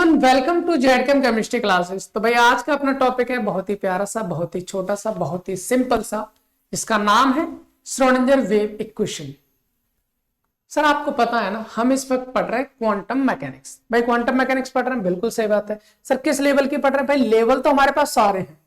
Everyone, welcome to जेडकेम chemistry classes. तो भाई आज का अपना टॉपिक है बहुत ही प्यारा सा, बहुत ही छोटा सा, बहुत ही सिंपल सा, जिसका नाम है श्रोडिंगर वेव इक्वेशन। सर आपको पता है ना, हम इस वक्त पढ़ रहे हैं क्वांटम मैकेनिक्स। भाई क्वांटम मैकेनिक्स पढ़ रहे हैं, बिल्कुल सही बात है। सर किस लेवल की पढ़ रहे हैं? भाई लेवल तो हमारे पास सारे हैं।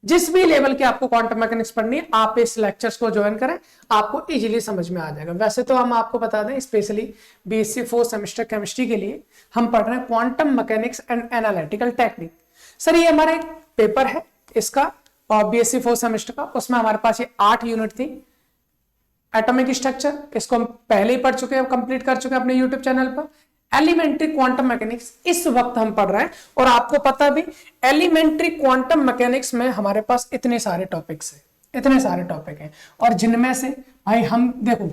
जिस भी लेवल की आपको क्वांटम मैकेनिक्स पढ़नी है, आप इस लेक्चर्स को ज्वाइन करें, आपको इजीली समझ में आ जाएगा। वैसे तो हम आपको बता दें, स्पेशली बीएससी 4 सेमेस्टर केमिस्ट्री के लिए हम पढ़ रहे हैं quantum mechanics and analytical technique. Sir ये हमारा एक पेपर है इसका, और बीएससी 4 सेमेस्टर का, उसमें हमारे पास ये 8 यूनिट थी। एटॉमिक स्ट्रक्चर, इसको हम पहले ही पढ़ चुके हैं, कंप्लीट कर चुके हैं अपने यूट्यूब चैनल पर। एलिमेंट्री क्वांटम मैकेनिक्स इस वक्त हम पढ़ रहे हैं, और आपको पता भी एलिमेंट्री क्वांटम मैकेनिक्स में हमारे पास इतने सारे टॉपिक्स हैं, इतने सारे टॉपिक हैं, और जिनमें से भाई हम देखो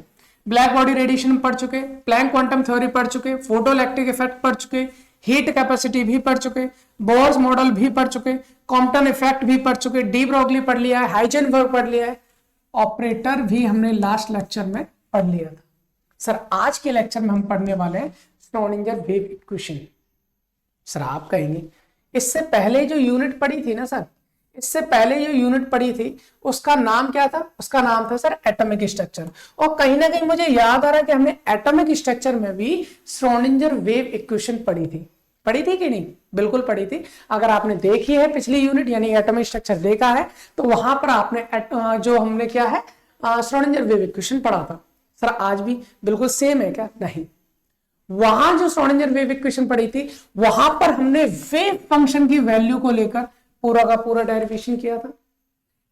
ब्लैक बॉडी रेडिएशन पढ़ चुके, प्लैंक क्वांटम थ्योरी पढ़ चुके, फोटोइलेक्ट्रिक इफेक्ट पढ़ चुके, हीट कैपेसिटी भी पढ़ चुके, बोर्स मॉडल भी पढ़ चुके, कॉम्पटन इफेक्ट भी पढ़ चुके, डी ब्रोगली पढ़ लिया है, हाइजेनबर्ग पढ़ लिया है, ऑपरेटर भी हमने लास्ट लेक्चर में पढ़ लिया था। सर आज के लेक्चर में हम पढ़ने वाले हैं श्रोडिंगर वेव इक्वेशन। सर आप कहेंगे इससे पहले जो यूनिट पढ़ी थी ना सर, इससे पहले जो यूनिट पढ़ी थी उसका नाम क्या था? उसका नाम था सर एटॉमिक स्ट्रक्चर। और कहीं ना कहीं मुझे याद आ रहा है कि हमने एटॉमिक स्ट्रक्चर में भी श्रोडिंगर वेव इक्वेशन पढ़ी थी कि नहीं? बिल्कुल पढ़ी थी। अगर आपने देखी है पिछली यूनिट यानी एटॉमिक स्ट्रक्चर देखा है, तो वहां पर आपने जो हमने क्या है श्रोडिंगर वेव इक्वेशन पढ़ा था। सर आज भी बिल्कुल सेम है क्या? नहीं। वहां जो श्रोडिंगर वेव इक्वेशन पढ़ी थी, वहां पर हमने वेव फंक्शन की वैल्यू को लेकर पूरा का पूरा डेरिवेशन किया था।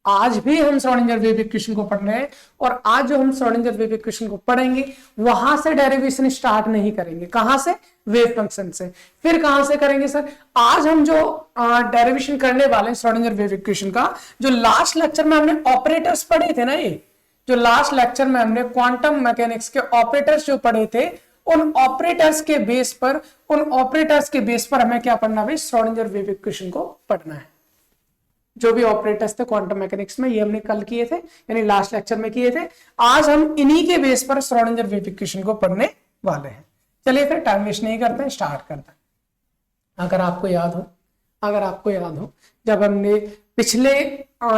आज भी हम श्रोडिंगर वेव इक्वेशन को पढ़ रहे हैं, और आज जो हम श्रोडिंगर वेव इक्वेशन को पढ़ेंगे वहां से डेरिवेशन स्टार्ट नहीं करेंगे। कहां से? वेव फंक्शन से। फिर कहां से करेंगे सर? आज हम जो डेरिवेशन करने वाले हैं श्रोडिंगर वेव इक्वेशन का, जो लास्ट लेक्चर में हमने ऑपरेटर्स पढ़े थे ना, ये जो लास्ट लेक्चर में हमने क्वांटम मैकेनिक्स के ऑपरेटर्स जो पढ़े थे, उन ऑपरेटर्स के बेस पर हमें क्या पढ़ना है? श्रोडिंगर वेव इक्वेशन को पढ़ना है। जो भी ऑपरेटर्स थे क्वांटम मैकेनिक्स में, ये हमने कल किए थे, यानी लास्ट लेक्चर में किए थे। आज हम इन्हीं के बेस पर श्रोडिंगर वेव इक्वेशन को पढ़ने वाले हैं। चलिए फिर टाइम वेस्ट नहीं करते हैं, स्टार्ट करते हैं। अगर आपको याद हो जब हमने पिछले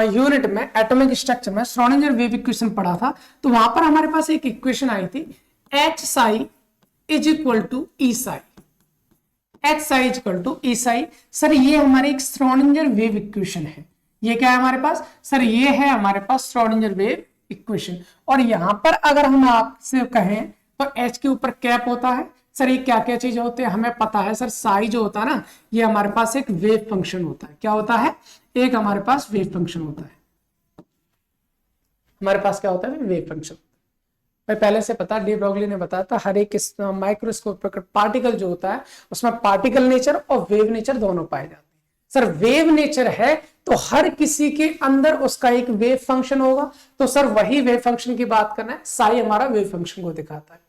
यूनिट में एटॉमिक स्ट्रक्चर में श्रोडिंगर वेव इक्वेशन पढ़ा था, तो वहां पर हमारे पास एक इक्वेशन आई थी, H psi is equal to E psi. H psi is equal to E psi. Sir ये हमारी एक श्रोडिंगर वेव इक्वेशन है। ये क्या है हमारे पास? सर ये है हमारे पास श्रोडिंगर वेव इक्वेशन। और यहां पर अगर हम आपसे कहें तो H के ऊपर कैप होता है। सर ये क्या क्या चीज होते हैं हमें पता है सर। साई जो होता है ना, ये हमारे पास एक वेव फंक्शन होता है। क्या होता है? एक हमारे पास वेव फंक्शन होता है। हमारे पास क्या होता है? Wave function. पहले से पता, डी ब्रोगली ने बताया था, हर एक माइक्रोस्कोप पर पार्टिकल जो होता है उसमें पार्टिकल नेचर और वेव नेचर दोनों पाए जाते हैं। सर वेव नेचर है तो हर किसी के अंदर उसका एक वेव फंक्शन होगा, तो सर वही वेव फंक्शन की बात करना है। साई हमारा वेव फंक्शन को दिखाता है।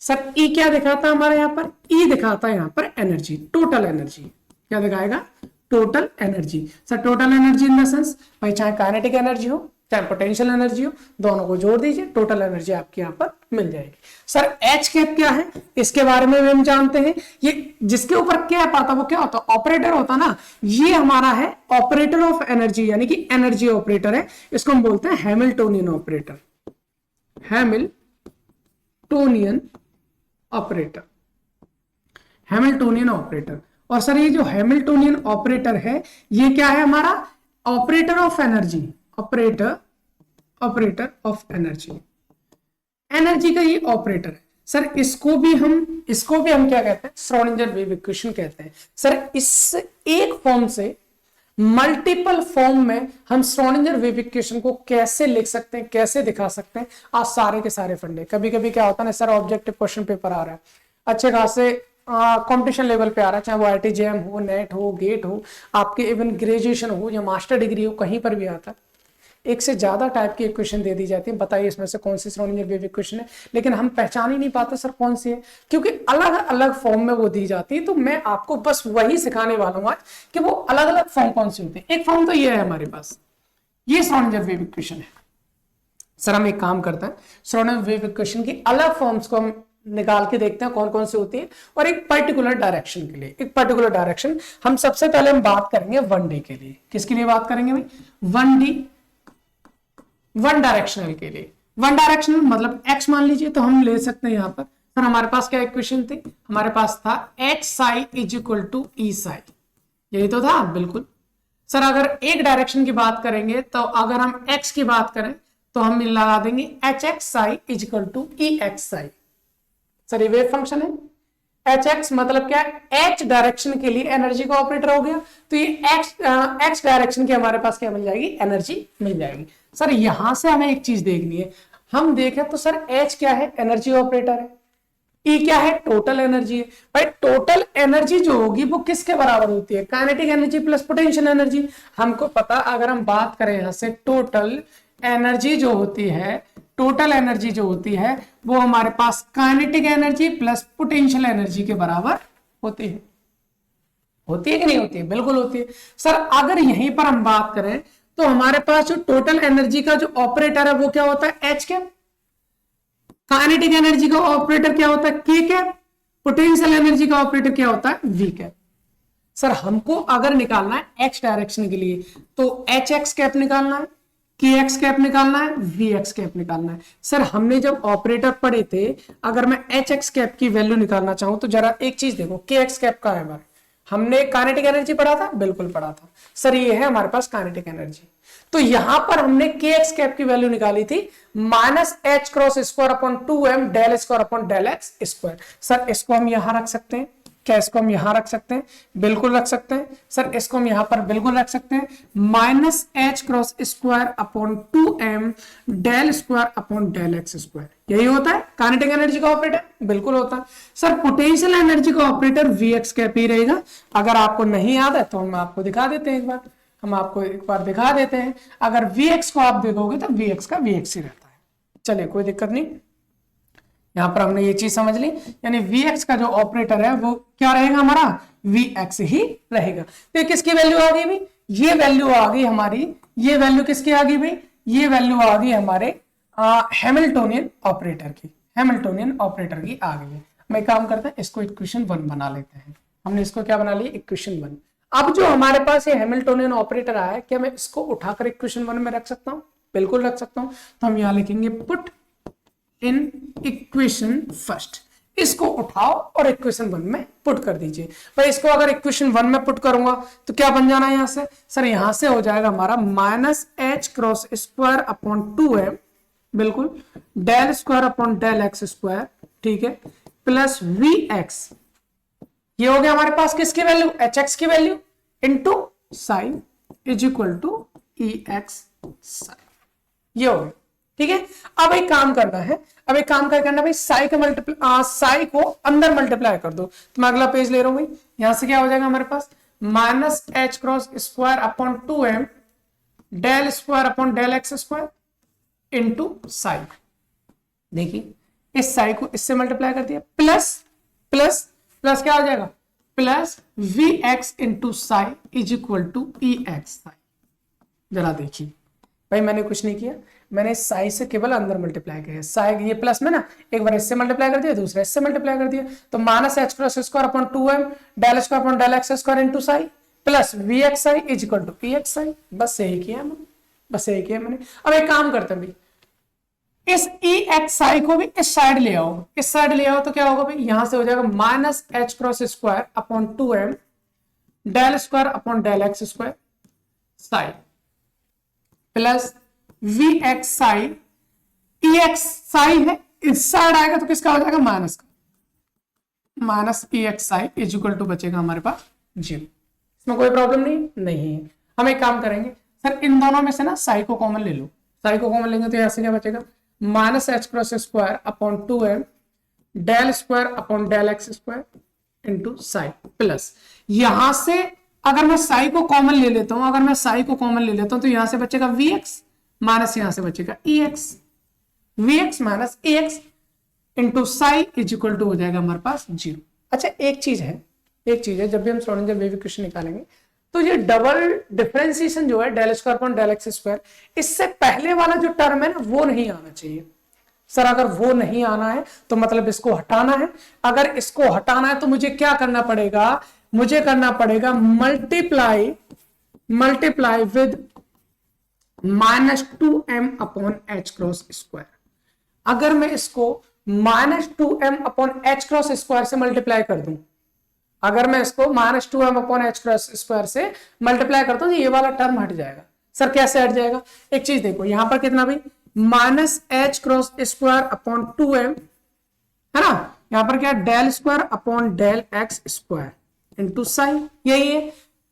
सर ई क्या दिखाता है हमारे यहाँ पर? ई दिखाता है यहाँ पर एनर्जी, टोटल एनर्जी। क्या दिखाएगा? Total energy. Sir total energy in the sense, भाई चाहे काइनेटिक एनर्जी हो चाहे पोटेंशियल एनर्जी हो, दोनों को जोड़ दीजिए, टोटल एनर्जी आपके यहाँ पर मिल जाएगी। सर एच कैप क्या है? इसके बारे में भी हम जानते हैं। ये जिसके ऊपर कैप आता वो क्या होता? ऑपरेटर होता ना। ये हमारा है ऑपरेटर ऑफ एनर्जी, यानी कि एनर्जी ऑपरेटर है। इसको हम बोलते हैं हैमिल्टोनियन ऑपरेटर। Hamiltonian operator. और सर ये जो हैमिल्टोनियन ऑपरेटर है, ये क्या है हमारा? Operator of energy. Operator of energy का ये ऑपरेटर है। सर इसको भी हम क्या कहते हैं? श्रोडिंगर वेव इक्वेशन कहते हैं। सर इस एक फॉर्म से मल्टीपल फॉर्म में हम श्रोडिंगर वेव इक्वेशन को कैसे लिख सकते हैं, कैसे दिखा सकते हैं, आज सारे के सारे फंडे। कभी कभी क्या होता है ना सर, ऑब्जेक्टिव क्वेश्चन पेपर आ रहा है, अच्छे खासे कंपटीशन लेवल पे आ रहा है, चाहे वो IIT-JEM हो, नेट हो, गेट हो, आपके इवन ग्रेजुएशन हो या मास्टर डिग्री हो, कहीं पर भी आता है। एक से ज्यादा टाइप की इक्वेशन दे दी जाती है, बताइए इसमें से कौन सी श्रोडिंगर वेव इक्वेशन है, लेकिन हम पहचान ही नहीं पाते सर कौन सी है, क्योंकि अलग अलग फॉर्म में वो दी जाती है। तो मैं आपको बस वही सिखाने वाला हूं आज कि वो अलग अलग फॉर्म कौन सी होती है। एक फॉर्म तो ये है हमारे पास, ये श्रोडिंगर वेव इक्वेशन है। सर हम एक काम करते हैं, श्रोडिंगर वेव इक्वेशन की अलग फॉर्म्स को हम निकाल के देखते हैं कौन कौन सी होती है, और एक पर्टिकुलर डायरेक्शन के लिए, एक पर्टिकुलर डायरेक्शन हम सबसे पहले हम बात करेंगे 1D के लिए। किसके लिए बात करेंगे भाई? 1D, वन डायरेक्शनल के लिए। वन डायरेक्शनल मतलब x मान लीजिए, तो हम ले सकते हैं यहाँ पर सर हमारे पास क्या इक्वेशन थी, हमारे पास था h psi is equal to e psi, यही तो था बिल्कुल सर। अगर एक डायरेक्शन की बात करेंगे तो अगर हम x की बात करें तो हम लगा देंगे hx psi is equal to ex psi। Sir ये वेव फंक्शन है, hx मतलब क्या है, h डायरेक्शन के लिए एनर्जी का ऑपरेटर हो गया, तो ये x डायरेक्शन की हमारे पास क्या मिल जाएगी, एनर्जी मिल जाएगी। सर यहां से हमें एक चीज देखनी है, हम देखें तो सर h क्या है, एनर्जी ऑपरेटर है, E क्या है, टोटल एनर्जी है। भाई टोटल एनर्जी जो होगी वो किसके बराबर होती है, kinetic energy plus potential energy. हमको पता, अगर हम बात करें यहां से टोटल एनर्जी जो होती है, टोटल एनर्जी जो होती है वो हमारे पास kinetic energy plus potential energy के बराबर होती है। होती है कि नहीं होती है? बिल्कुल होती है सर। अगर यहीं पर हम बात करें तो हमारे पास जो टोटल एनर्जी का जो ऑपरेटर है वो क्या होता है, एच कैप। काइनेटिक एनर्जी का ऑपरेटर क्या होता है, के कैप। पोटेंशियल एनर्जी का ऑपरेटर क्या होता है, वी कैप। सर हमको अगर निकालना है एक्स डायरेक्शन के लिए तो एच एक्स कैप निकालना है, के एक्स कैप निकालना है, वी एक्स कैप निकालना है। सर हमने जब ऑपरेटर पढ़े थे, अगर मैं एच एक्स कैप की वैल्यू निकालना चाहूं तो जरा एक चीज देखो, के एक्स कैप का है हमारे, हमने काइनेटिक एनर्जी पढ़ा था, बिल्कुल पढ़ा था सर। ये है हमारे पास काइनेटिक एनर्जी, तो यहां पर हमने के एक्स कैप की वैल्यू निकाली थी minus H cross square upon 2m del square upon del X square. Sir इसको हम यहां रख सकते हैं क्या, इसको हम यहां रख सकते हैं, बिल्कुल रख सकते हैं सर। इसको हम यहां पर बिल्कुल रख सकते हैं, minus H cross square upon 2m del square upon del X square. यही होता है काइनेटिक एनर्जी का ऑपरेटर, बिल्कुल होता है सर। पोटेंशियल एनर्जी का ऑपरेटर वी एक्स कैप ही रहेगा। अगर आपको नहीं याद है तो हम आपको दिखा देते हैं, एक बार हम आपको एक बार दिखा देते हैं। अगर वी एक्स को आप देखोगे तो वी एक्स का वी एक्स ही रहता है। चलिए कोई दिक्कत नहीं, यहां पर हमने ये चीज समझ ली, यानी Vx का जो ऑपरेटर है वो क्या रहेगा हमारा, Vx ही रहेगा। तो ये किसकी वैल्यू आ गई भाई, ये वैल्यू आ गई हमारी, ये वैल्यू किसकी आ गई भाई, ये वैल्यू आ गई हमारे हैमिल्टोनियन ऑपरेटर की, हैमिल्टोनियन ऑपरेटर की आ गई है। हम एक काम करते हैं, इसको इक्वेशन 1 बना लेते हैं। हमने इसको क्या बना लिया, इक्वेशन 1। अब जो हमारे पास ये हैमिल्टोनियन ऑपरेटर आया, क्या मैं इसको उठाकर इक्वेशन 1 में रख सकता हूं, बिल्कुल रख सकता हूं। तो हम यहां लिखेंगे पुट इन इक्वेशन फर्स्ट, इसको उठाओ और इक्वेशन 1 में पुट कर दीजिए। भाई इसको अगर इक्वेशन 1 में पुट करूंगा तो क्या बन जाना है यहां से, सर यहां से हो जाएगा हमारा minus H cross square upon 2m, बिल्कुल, del square upon del X square, ठीक है, प्लस वी एक्स। ये हो गया हमारे पास किसकी वैल्यू, एच एक्स की value, into psi is equal to E X psi. ये हो गया, ठीक है। अब एक काम करना है, अब एक काम क्या करना है भाई, साई का मल्टीप्लाई, साई को अंदर मल्टीप्लाई कर दो। तो मैं अगला पेज ले रहा हूं भाई, यहां से क्या हो जाएगा हमारे पास, minus H cross square upon 2m del square upon del X square into psi. देखिए इस साई को इससे मल्टीप्लाई कर दिया, प्लस प्लस प्लस क्या हो जाएगा, plus V X into psi is equal to E X psi. जरा देखिए भाई मैंने कुछ नहीं किया, मैंने साई से केवल अंदर मल्टीप्लाई किया, साई ये प्लस में ना, एक बार इससे मल्टीप्लाई कर दिया, दूसरा इससे मल्टीप्लाई कर दिया, तो minus H cross square upon 2m del square upon del X square into psi plus V X psi is equal to E X psi. बस यही किया मैंने, बस यही किया मैंने। अब एक काम करते हैं भाई, इस ई एक्स साई को भी इस साइड ले आओ, इस साइड ले आओ तो क्या होगा भाई, यहां से हो जाएगा minus H cross square upon 2m del square upon del X square psi plus V X psi, E X psi है, इस साइड आएगा तो किसका हो जाएगा, माइनस का, minus E X psi is equal to बचेगा हमारे पास 0। इसमें कोई प्रॉब्लम नहीं है। हम एक काम करेंगे सर, इन दोनों में से ना साई को कॉमन ले लो, साई को कॉमन लेंगे तो यहां से क्या बचेगा, minus H cross square upon 2m del square upon del X square into psi plus, यहां से अगर मैं साई को कॉमन ले लेता हूं, अगर मैं साई को कॉमन ले लेता हूं तो यहां से बचेगा वी एक्स माइनस यहां से बचेगा E X, V X minus E X into psi is equal to हो जाएगा हमारे पास 0। अच्छा एक चीज है, जब भी हम श्रोडिंगर वेव इक्वेशन निकालेंगे तो ये डबल डिफरेंशिएशन जो है del square upon del X square, इससे पहले वाला जो टर्म है ना वो नहीं आना चाहिए। सर अगर वो नहीं आना है तो मतलब इसको हटाना है। अगर इसको हटाना है तो मुझे क्या करना पड़ेगा, मुझे करना पड़ेगा multiply with -2m upon H cross square. अगर मैं इसको -2m upon H cross square से मल्टीप्लाई कर दूं, अगर मैं इसको -2m upon H cross square से मल्टीप्लाई करता हूं तो ये वाला टर्म हट जाएगा। सर कैसे हट जाएगा, एक चीज देखो, यहां पर कितना भाई -h cross square upon 2m है ना, यहां पर क्या del square upon del X square into psi, यही है,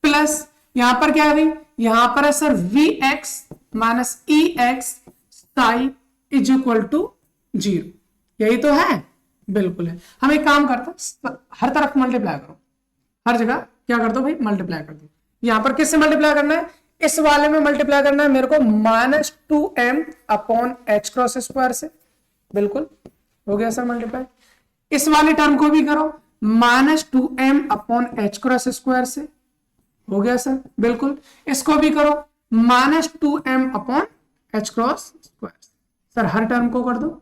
प्लस यहां पर क्या है भाई, यहां पर है sir vx minus ex psi is equal to 0, यही तो है, बिल्कुल है। हम एक काम करते हैं, हर तरफ मल्टीप्लाई करो, हर जगह क्या कर दो भाई मल्टीप्लाई कर दो। यहां पर किससे मल्टीप्लाई करना है, इस वाले में मल्टीप्लाई करना है मेरे को -2m upon H cross square से, बिल्कुल हो गया सर मल्टीप्लाई। इस वाले टर्म को भी करो -2m upon H cross square से, हो गया सर, बिल्कुल। इसको भी करो -2m upon H cross square, सर हर टर्म को कर दो,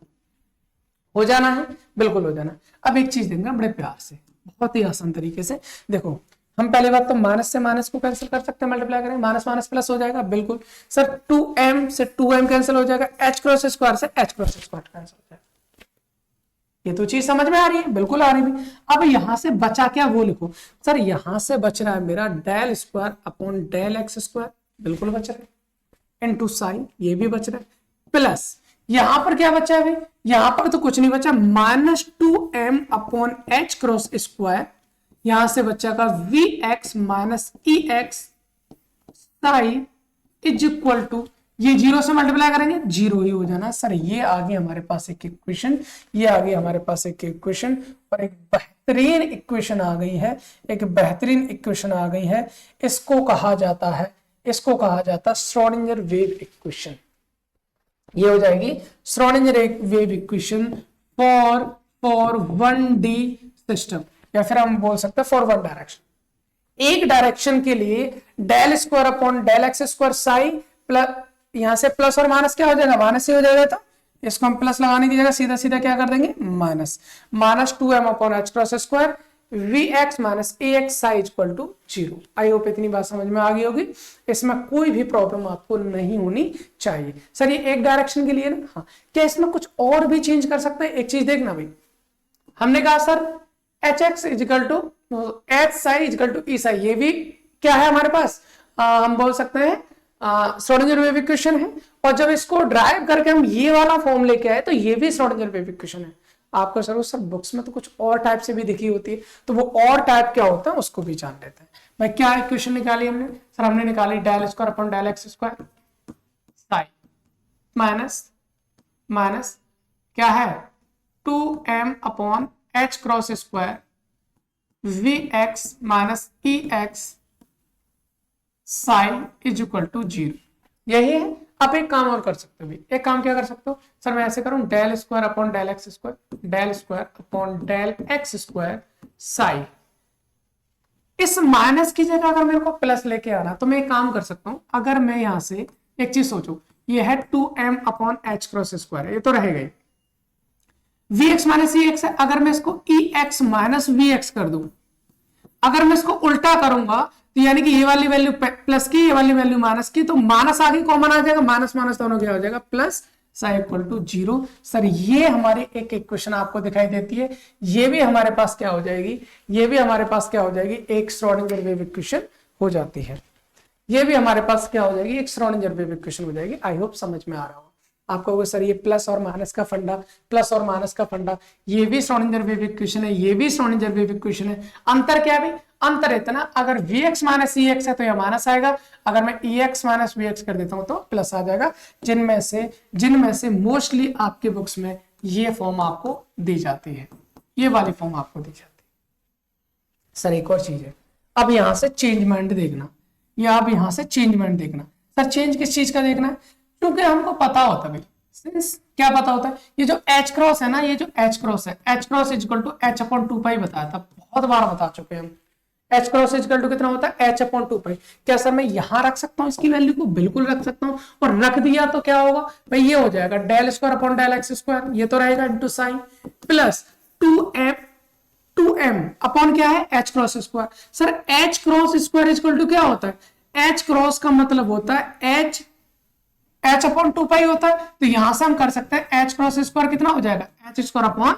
हो जाना है, बिल्कुल हो जाना। अब एक चीज देंगे बड़े प्यार से, बहुत ही आसान तरीके से देखो, हम पहली बात तो माइनस से माइनस को कैंसिल कर सकते हैं, मल्टीप्लाई करें, माइनस माइनस प्लस हो जाएगा, बिल्कुल सर 2m से 2m कैंसिल हो जाएगा, h क्रॉस स्क्वायर से h क्रॉस स्क्वायर कैंसिल हो जाएगा। ये तो चीज समझ में आ रही है, बिल्कुल आ रही है। अब यहां से बचा क्या वो लिखो, सर यहां से बच रहा है मेरा del square upon del X square, बिल्कुल बच रहा है, इनटू साइन, ये भी बच रहा है, प्लस यहां पर क्या बचा है भाई, यहां पर तो कुछ नहीं बचा, -2m upon H cross square, यहां से बच्चा का vx minus ex psi is equal to, ये 0 से मल्टीप्लाई करेंगे 0 ही हो जाना। सर ये आ गई हमारे पास एक इक्वेशन, ये आ गई हमारे पास एक इक्वेशन, और एक बेहतरीन इक्वेशन आ गई है, एक बेहतरीन इक्वेशन आ गई है। इसको कहा जाता है, इसको कहा जाता है श्रोडिंगर वेव इक्वेशन। ये हो जाएगी Schrodinger wave equation for 1D system, या फिर हम बोल सकते हैं फॉर वन डायरेक्शन। एक डायरेक्शन के लिए del square upon del X square psi plus, यहां से प्लस और माइनस क्या हो जाएगा, माइनस से हो जाएगा, तो इसको हम प्लस लगाने की जगह सीधा सीधा क्या कर देंगे -2m upon H cross square vx minus ax psi equal to 0। I hope इतनी बात समझ में आ गई होगी, इसमें कोई भी प्रॉब्लम आपको नहीं होनी चाहिए। सर ये एक डायरेक्शन के लिए ना, हाँ क्या इसमें कुछ और भी चेंज कर सकते हैं, एक चीज देखना भाई, हमने कहा sir hx is equal to h psi is equal to e psi, ये भी क्या है हमारे पास, हम बोल सकते हैं श्रोडिंगर वेव इक्वेशन है। और जब इसको ड्राइव करके हम ये वाला फॉर्म लेके आए तो ये भी श्रोडिंगर वेव इक्वेशन है। आपको सर बुक्स में तो कुछ और टाइप से भी दिखी होती है, तो वो और टाइप क्या होता है उसको भी जान लेते हैं। भाई क्या इक्वेशन निकाली हमने, सर हमने निकाली del square upon del X square psi minus क्या है 2m upon H cross square vx minus ex psi is equal to 0, यही है। आप एक काम और कर सकते हो, एक काम क्या कर सकते हो, सर मैं ऐसे करूं del square upon del X square, del square upon del X square psi, इस माइनस की जगह अगर मेरे को प्लस लेके आना तो मैं एक काम कर सकता हूं, अगर मैं यहां से एक चीज सोचो, ये है 2m upon H cross square, ये तो रहेगा ही, vx माइनस ex है, अगर मैं इसको ex माइनस vx कर दूं, अगर मैं इसको उल्टा करूंगा तो यानी कि ये वाली वैल्यू प्लस की, ये वाली वैल्यू माइनस की, तो माइनस आगे कॉमन आ जाएगा, माइनस माइनस दोनों क्या हो जाएगा plus, psi equal to 0। Sir ये हमारी एक इक्वेशन आपको दिखाई देती है, ये भी हमारे पास क्या हो जाएगी, ये भी हमारे पास क्या हो जाएगी, एक श्रोडिंगर वेव इक्वेशन हो जाती है। ये भी हमारे पास क्या हो जाएगी, एक श्रोडिंगर वेव इक्वेशन हो जाएगी। आई होप समझ में आ रहा हो आपको। सर ये प्लस और माइनस का फंडा, प्लस और माइनस का फंडा, ये भी श्रोडिंगर वेव इक्वेशन है, ये भी श्रोडिंगर वेव इक्वेशन है। अंतर क्या है भाई, अंतर इतना, अगर vx माइनस ex है तो यह माइनस आएगा, अगर मैं ex माइनस vx कर देता हूं तो प्लस आ जाएगा। जिनमें से मोस्टली आपके बुक्स में ये फॉर्म आपको दी जाती है, ये वाली फॉर्म आपको दी जाती है। सर एक और चीज है, अब यहां से चेंजमेंट देखना, या अब यहां से चेंजमेंट देखना। सर चेंज किस चीज का देखना है, क्योंकि हमको पता होता है भाई, क्या पता होता है, ये जो h क्रॉस है ना, ये जो h क्रॉस है, h cross is equal to h upon 2 pi बताया था, बहुत बार बता चुके हैं हम। एच क्रॉस इक्वल टू कितना होता है एच अपॉन 2 पाई। क्या सर मैं यहां रख सकता हूं इसकी वैल्यू को? बिल्कुल रख सकता हूं, और रख दिया तो क्या होगा भाई, ये हो जाएगा del square upon del X square, ये तो रहेगा into sine, plus 2m upon क्या है H cross square. Sir H cross square equal to क्या होता है? एच क्रॉस का मतलब होता है एच अपॉन 2 पाई होता है, तो यहां से हम कर सकते हैं एच क्रॉस स्क्वायर कितना हो जाएगा एच स्क्वायर अपॉन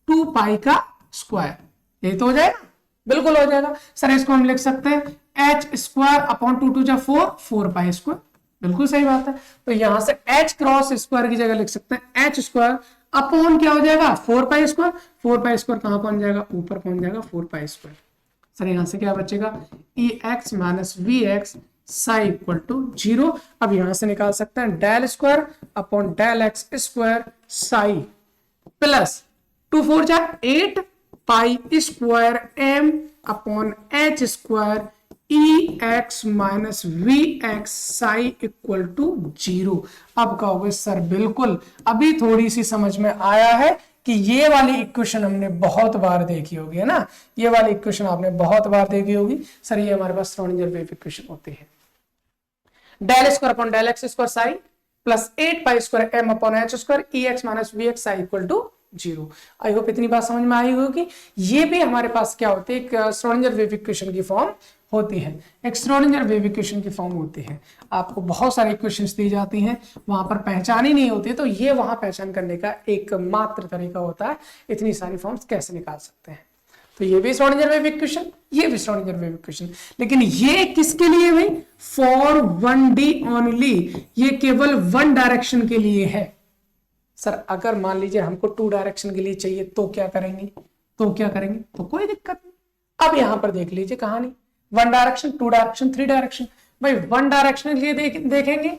2 पाई का स्क्वायर, ये तो हो जाएगा, बिल्कुल हो जाएगा। सर इसको हम लिख सकते हैं एच स्क्वायर अपॉन 2 2 जा 4 पाई स्क्वायर, बिल्कुल सही बात है। तो यहां से एच क्रॉस स्क्वायर की जगह लिख सकते हैं एच स्क्वायर अपॉन क्या हो जाएगा 4 पाई स्क्वायर। 4 पाई स्क्वायर कहां पहुंच जाएगा? ऊपर पहुंच जाएगा 4 पाई स्क्वायर। सर यहां से क्या बचेगा E X minus V X psi equal to 0। अब यहां से निकाल सकते हैं del square upon del X square psi plus 2 4 जा 8 pi square M upon H square E X minus V X psi equal to 0। अब कहोगे सर बिल्कुल अभी थोड़ी सी समझ में आया है कि ये वाली इक्वेशन हमने बहुत बार देखी होगी, है ना, ये वाली इक्वेशन आपने बहुत बार देखी होगी। सर ये हमारे पास श्रोडिंगर वेव इक्वेशन होती है, del square upon del X square psi plus 8 pi square M upon H square E X minus V X psi equal to 0। I hope इतनी बात समझ में आई होगी। ये भी हमारे पास क्या होती है, एक श्रोडिंगर वेव इक्वेशन की फॉर्म होती है, एक श्रोडिंगर वेव इक्वेशन की फॉर्म होती है। आपको बहुत सारी इक्वेशंस दी जाती हैं, वहां पर पहचान ही नहीं होती, तो ये वहां पहचान करने का एक मात्र तरीका होता है, इतनी सारी फॉर्म्स कैसे निकाल सकते हैं। तो ये भी श्रोडिंगर वेव इक्वेशन, ये भी श्रोडिंगर वेव इक्वेशन, लेकिन ये किसके लिए भाई? फॉर 1D ओनली, ये केवल 1 डायरेक्शन के लिए है। सर अगर मान लीजिए हमको 2 डायरेक्शन के लिए चाहिए तो क्या करेंगे? तो कोई दिक्कत नहीं। अब यहां पर देख लीजिए कहानी, 1 डायरेक्शन 2 डायरेक्शन 3 डायरेक्शन। भाई 1 डायरेक्शन के लिए देखेंगे,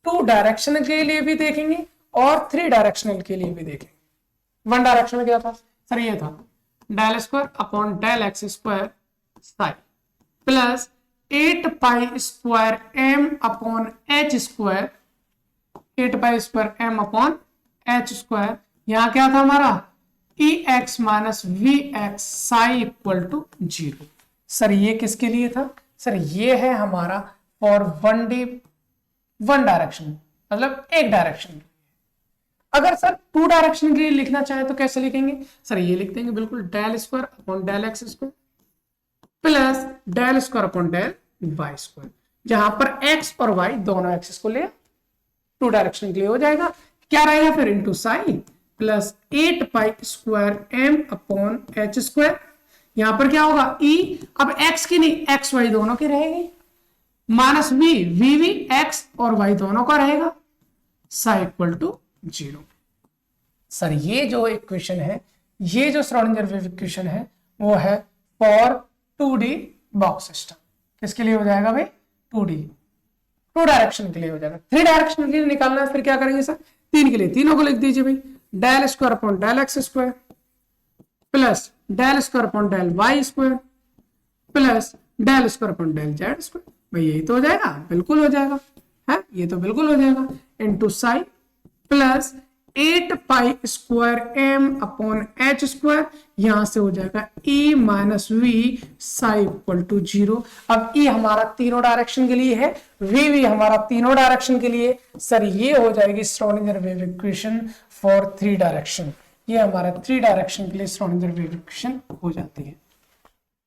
2 डायरेक्शन के लिए भी देखेंगे और 3 डायरेक्शनल के लिए भी देखेंगे। 1 डायरेक्शन में क्या था सर? ये था del square upon del X square psi plus 8 pi square M upon H square, 8 pi square M upon H square. यहां क्या था हमारा? E X minus V X psi equal to 0। Sir ये किसके लिए था? सर ये है हमारा फॉर 1D 1 डायरेक्शन, मतलब एक डायरेक्शन। अगर सर 2 डायरेक्शन के लिए लिखना चाहे तो कैसे लिखेंगे? सर ये लिख देंगे बिल्कुल del square upon del X square plus del square upon del Y square, जहां पर एक्स और वाई दोनों एक्सिस को ले 2 डायरेक्शन के लिए हो जाएगा। क्या रहेगा फिर? Into sine plus 8 pi square M upon H square. यहां पर क्या होगा? ई, अब एक्स की नहीं एक्स वाई दोनों की रहेगी, माइनस वी वी एक्स और वाई दोनों का रहेगा, साई इक्वल टू 0। सर ये जो इक्वेशन है, ये जो श्रोडिंगर वेव इक्वेशन है, वो है फॉर 2D बॉक्स सिस्टम। किसके लिए हो जाएगा भाई? 2D 2 डायरेक्शन के लिए हो जाएगा। 3 डायरेक्शन के लिए निकालना है, फिर क्या करेंगे सर? 3 के लिए तीनों को लिख दीजिए भाई, del square upon del X square plus del square upon del Y square plus del square upon del Z square. भाई यही तो हो जाएगा, बिल्कुल हो जाएगा, है ये तो बिल्कुल हो जाएगा, into psi plus 8 pi square M upon H square. यहां से हो जाएगा E minus V psi equal to 0। अब ई हमारा तीनों डायरेक्शन के लिए है, वी हमारा तीनों डायरेक्शन के लिए। सर ये हो जाएगी Schrodinger wave equation for 3 direction. ये हमारा 3 डायरेक्शन के लिए श्रोडिंगर वेव इक्वेशन हो जाती है।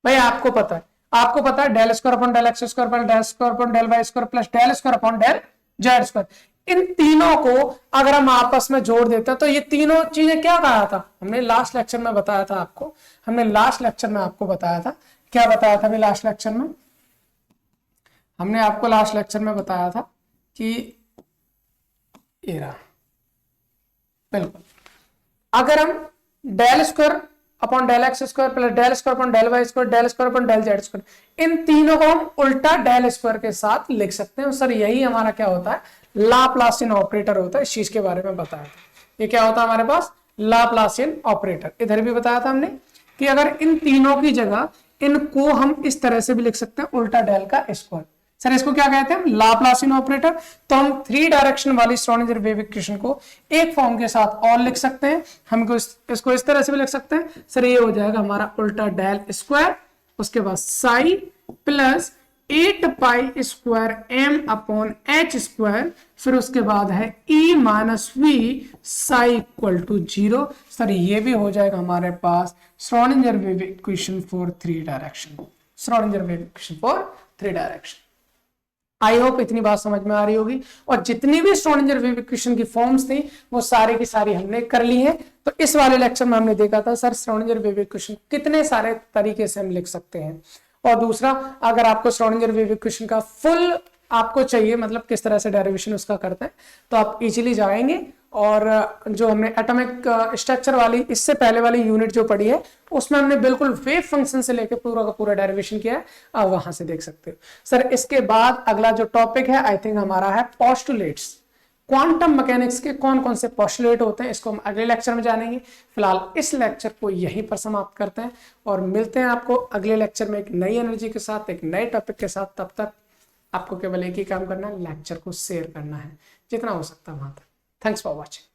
भाई आपको पता है del square upon del X square plus del square upon del Y square plus del square upon del Z square. इन तीनों को अगर हम आपस में जोड़ देते हैं तो ये तीनों चीजें क्या कहा था? हमने लास्ट लेक्चर में बताया था आपको, बताया था, क्या बताया था भाई लास्ट लेक्चर में? हमने आपको लास्ट लेक्चर में बताया था कि ये रहा, बिल्कुल, अगर हम del square upon del X square plus del square upon del Y square del square upon del Z square, इन तीनों को हम उल्टा डेल स्क्वायर के साथ लिख सकते हैं। सर यही हमारा क्या होता है? लाप्लासियन ऑपरेटर होता है। इस चीज के बारे में बताया था, ये क्या होता है हमारे पास? Laplacian operator. इधर भी बताया था हमने कि अगर इन तीनों की जगह इनको हम इस तरह से भी लिख सकते हैं, उल्टा डेल का स्क्वायर। सर इसको क्या कहते हैं? Laplacian operator. तो हम 3 डायरेक्शन वाली श्रोडिंगर वेव इक्वेशन को एक फॉर्म के साथ और लिख सकते हैं। हमको इसको इस तरह से भी लिख सकते हैं। सर ये हो जाएगा हमारा उल्टा डेल स्क्वायर उसके बाद psi plus 8 pi square M upon H square, फिर उसके बाद है E minus V psi equal to 0। Sir ये भी हो जाएगा हमारे पास Schrodinger wave equation for 3 direction, Schrodinger wave equation for 3 direction. I hope इतनी बात समझ में आ रही होगी। और जितनी भी श्रोडिंगर वेव इक्वेशन की फॉर्म्स थी वो सारी की सारी हमने कर ली है। तो इस वाले लेक्चर में हमने देखा था सर श्रोडिंगर वेव इक्वेशन कितने सारे तरीके से हम लिख सकते हैं, और दूसरा अगर आपको श्रोडिंगर वेव इक्वेशन का फुल आपको चाहिए, मतलब किस तरह से डेरिवेशन उसका करते हैं, तो आप इजीली जाएंगे और जो हमने एटॉमिक स्ट्रक्चर वाली इससे पहले वाली यूनिट जो पढ़ी है उसमें हमने बिल्कुल वेव फंक्शन से लेकर पूरा का पूरा डेरिवेशन किया है, आप वहां से देख सकते हो। सर इसके बाद अगला जो टॉपिक है आई थिंक हमारा है पोस्टुलेट्स। क्वांटम मैकेनिक्स के कौन कौन से पोस्टुलेट होते हैं इसको हम अगले लेक्चर में जानेंगे। फिलहाल इस लेक्चर को यहीं पर समाप्त करते हैं और मिलते हैं आपको अगले लेक्चर में एक नई एनर्जी के साथ, एक नए टॉपिक के साथ। तब तक आपको केवल एक ही काम करना है, लेक्चर को शेयर करना है जितना हो सकता है वहां तक। Thanks for watching.